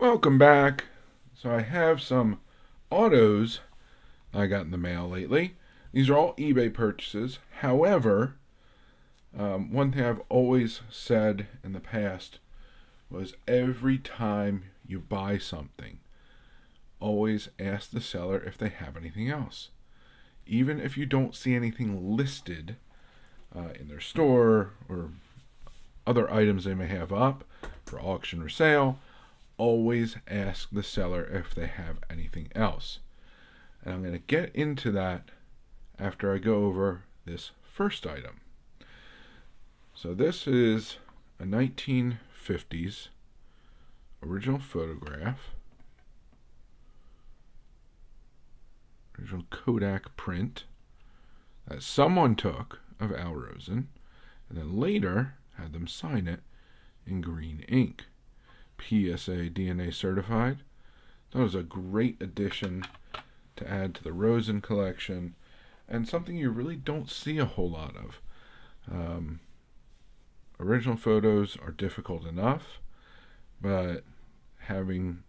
Welcome back. So I have some autos I got in the mail lately. These are all eBay purchases. However, one thing I've always said in the past was every time you buy something, always ask the seller if they have anything else. Even if you don't see anything listed in their store or other items they may have up for auction or sale, always ask the seller if they have anything else. And I'm going to get into that after I go over this first item. So this is a 1950s original photograph, original Kodak print that someone took of Al Rosen and then later had them sign it in green ink. PSA DNA certified. That was a great addition to add to the Rosen collection, and something you really don't see a whole lot of. Original photos are difficult enough, but having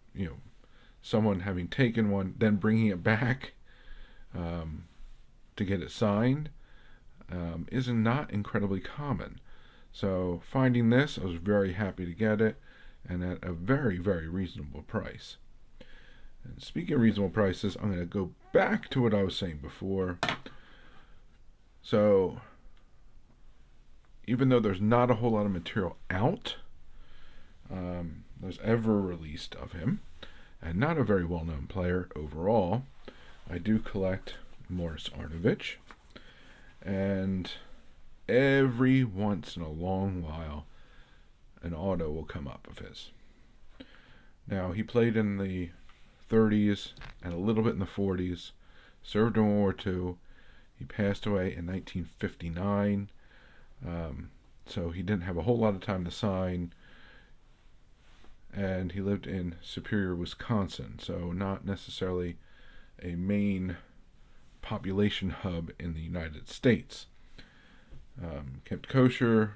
someone having taken one, then bringing it back to get it signed is not incredibly common. So finding this, I was very happy to get it, and at a very, very reasonable price. And speaking of reasonable prices, I'm going to go back to what I was saying before. So, even though there's not a whole lot of material out, there's ever released of him, and not a very well-known player overall, I do collect Morris Arnovich, and every once in a long while, an auto will come up of his. Now, he played in the 30s and a little bit in the 40s, served in World War II. He passed away in 1959, so he didn't have a whole lot of time to sign, and he lived in Superior, Wisconsin, so not necessarily a main population hub in the United States. Kept kosher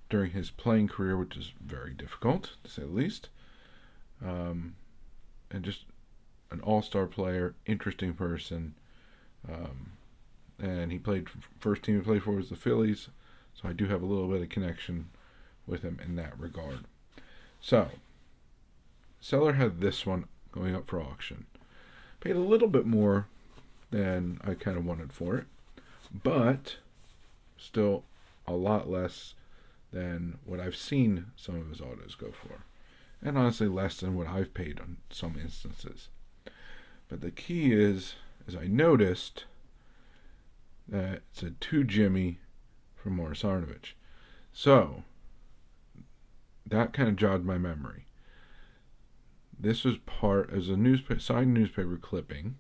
during his playing career, which is very difficult, to say the least. And just an all-star player, interesting person. And he played, first team he played for was the Phillies, so I do have a little bit of connection with him in that regard. So, seller had this one going up for auction. Paid a little bit more than I kind of wanted for it, but still a lot less than what I've seen some of his autos go for, and honestly less than what I've paid on some instances. But the key is I noticed that it said to Jimmy from Morris Arnovich. So that kind of jogged my memory. This was as a signed newspaper clipping,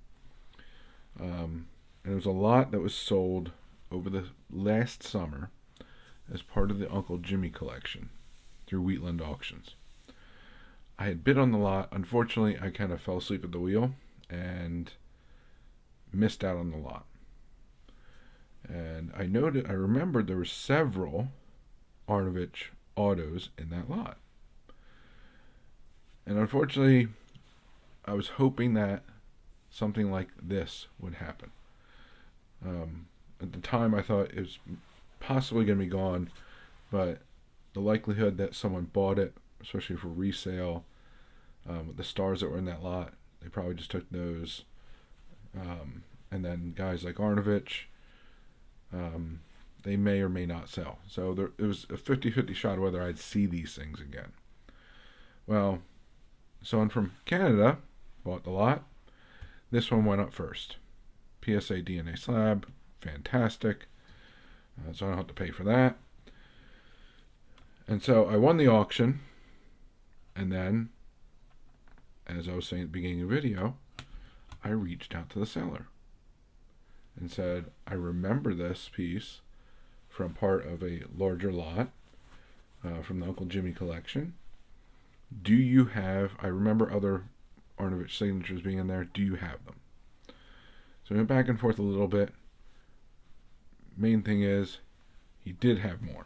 and there was a lot that was sold over the last summer as part of the Uncle Jimmy collection through Wheatland Auctions. I had bid on the lot. Unfortunately, I kind of fell asleep at the wheel and missed out on the lot. And I remembered there were several Arnovich autos in that lot. And unfortunately, I was hoping that something like this would happen. At the time, I thought it was possibly going to be gone, but the likelihood that someone bought it, especially for resale, with the stars that were in that lot, they probably just took those. And then guys like Arnovich, they may or may not sell. So it was a 50-50 shot whether I'd see these things again. Well, someone from Canada bought the lot. This one went up first. PSA DNA slab, fantastic. So I don't have to pay for that. And so I won the auction, and then, as I was saying at the beginning of the video, I reached out to the seller and said, I remember this piece from part of a larger lot from the Uncle Jimmy collection. Do you have, I remember other Arnovich signatures being in there, do you have them? So I went back and forth a little bit. Main thing is, he did have more.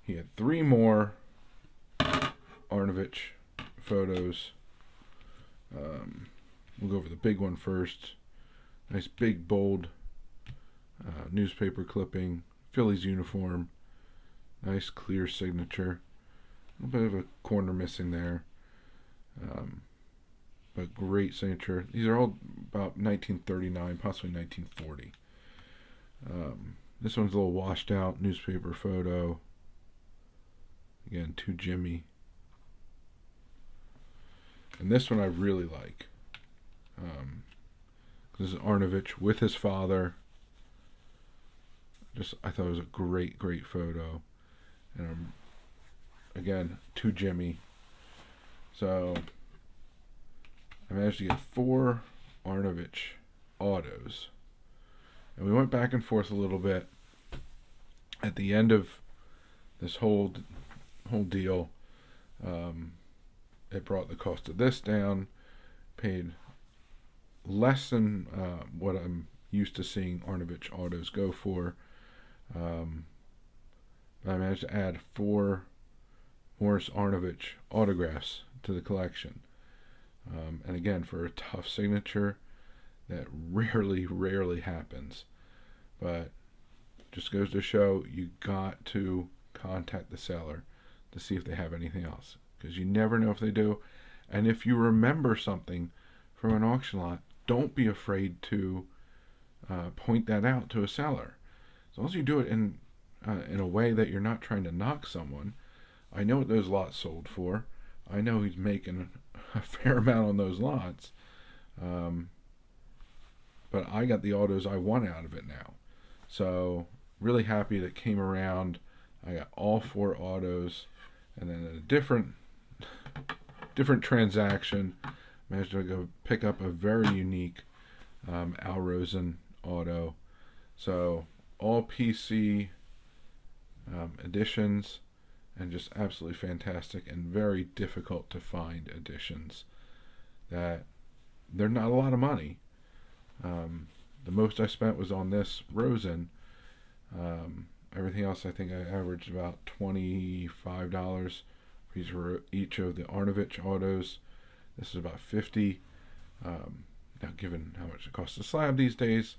He had 3 more Arnovich photos. We'll go over the big one first. Nice big bold newspaper clipping, Phillies uniform, nice clear signature. A little bit of a corner missing there, but great signature. These are all about 1939, possibly 1940. This one's a little washed out newspaper photo. Again, to Jimmy. And this one I really like. This is Arnovich with his father. I thought it was a great photo. And again, to Jimmy. So I managed to get 4 Arnovich autos. And we went back and forth a little bit. At the end of this whole deal, it brought the cost of this down, paid less than what I'm used to seeing Arnovich autos go for. I managed to add 4 Morris Arnovich autographs to the collection. And again, for a tough signature, that rarely happens. But just goes to show you got to contact the seller to see if they have anything else, because you never know if they do. And if you remember something from an auction lot, don't be afraid to point that out to a seller. As long as you do it in a way that you're not trying to knock someone. I know what those lots sold for. I know he's making a fair amount on those lots. But I got the autos I want out of it now. So really happy that came around. I got all 4 autos, and then a different transaction, managed to go pick up a very unique Rosen auto. So all PC editions, and just absolutely fantastic and very difficult to find editions. That they're not a lot of money. The most I spent was on this Rosen. Everything else I think I averaged about $25 for each of the Arnovich autos. This is about $50. Now, given how much it costs to slab these days,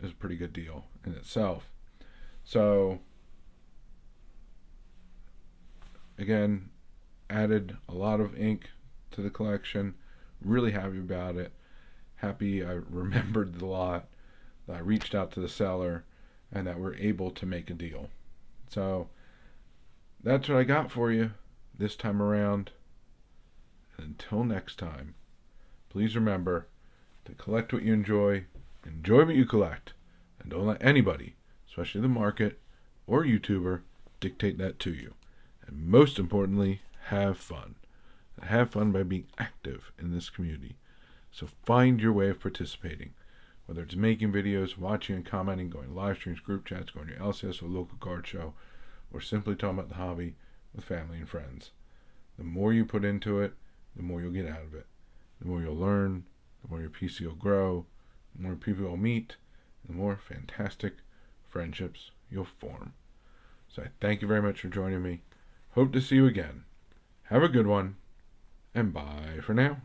is a pretty good deal in itself. So again, added a lot of ink to the collection. Really happy about it. Happy I remembered the lot, that I reached out to the seller, and that we're able to make a deal. So that's what I got for you this time around. And until next time, please remember to collect what you enjoy what you collect, and don't let anybody, especially the market or YouTuber, dictate that to you. And most importantly, have fun. Have fun by being active in this community. So find your way of participating, whether it's making videos, watching and commenting, going to live streams, group chats, going to your LCS or local card show, or simply talking about the hobby with family and friends. The more you put into it, the more you'll get out of it. The more you'll learn, the more your PC will grow, the more people you'll meet, the more fantastic friendships you'll form. So I thank you very much for joining me. Hope to see you again. Have a good one, and bye for now.